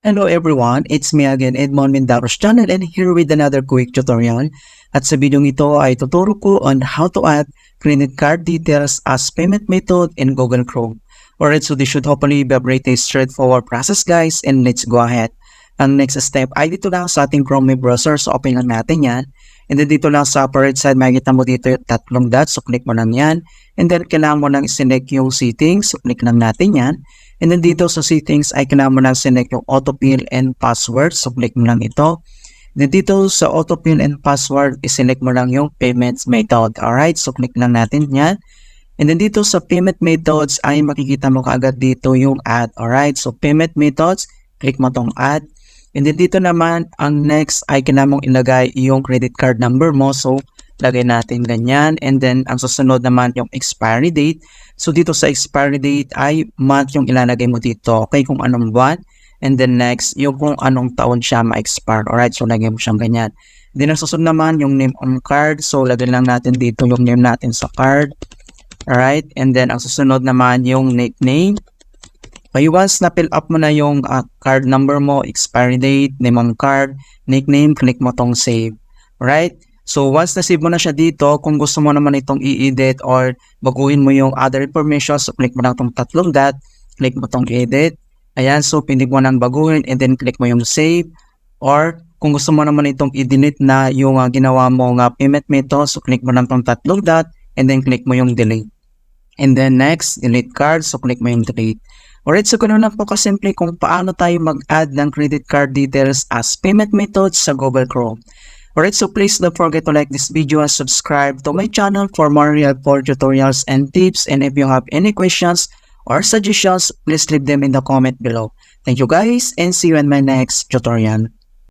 Hello everyone, it's me again, Edmond Mendaros channel, and here with another quick tutorial. At sa video ito ay tuturo ko on how to add credit card details as payment method in Google Chrome. Alright, so this should hopefully be a pretty straightforward process guys, and let's go ahead. Ang next step ay dito lang sa ating Chrome browser, so open lang natin yan. And then dito lang sa upper right side, makikita mo dito yung tatlong dots, so click mo lang yan. And then kailangan mo lang select yung settings, so click lang natin yan. And then dito sa settings ay kailangan mo lang select yung autofill and password. So click mo lang ito. Then dito sa autofill and password, iselect mo lang yung payments method. Alright, so click lang natin yan. And then dito sa payment methods ay makikita mo kaagad dito yung add. Alright, so payment methods, click mo tong add. And then dito naman, ang next ay kailangan mong ilagay yung credit card number mo. So lagay natin ganyan. And then ang susunod naman yung expiry date. So dito sa expiry date ay month yung ilalagay mo dito. Okay, kung anong buwan. And then next, yung kung anong taon siya ma-expire. Alright, so lagay mo siyang ganyan. Then ang susunod naman yung name on card. So lagay lang natin dito yung name natin sa card. Alright, and then ang susunod naman yung nickname. Okay, once na-fill up mo na yung card number mo, expiry date, name on card, nickname, click mo tong save. Alright? So, once na-save mo na siya dito, kung gusto mo naman itong i-edit or baguhin mo yung other information, so click mo lang itong tatlong dot, click mo itong edit. Ayan, so pindi mo nang baguhin and then click mo yung save. Or, kung gusto mo naman itong i-delete na yung ginawa mo payment method, so click mo lang itong tatlong dot and then click mo yung delete. And then next, delete card, so click mo yung delete. Alright, so ganoon lang po kasimple kung paano tayo mag-add ng credit card details as payment methods sa Google Chrome. Alright, so please don't forget to like this video and subscribe to my channel for more helpful tutorials and tips. And if you have any questions or suggestions, please leave them in the comment below. Thank you guys and see you in my next tutorial.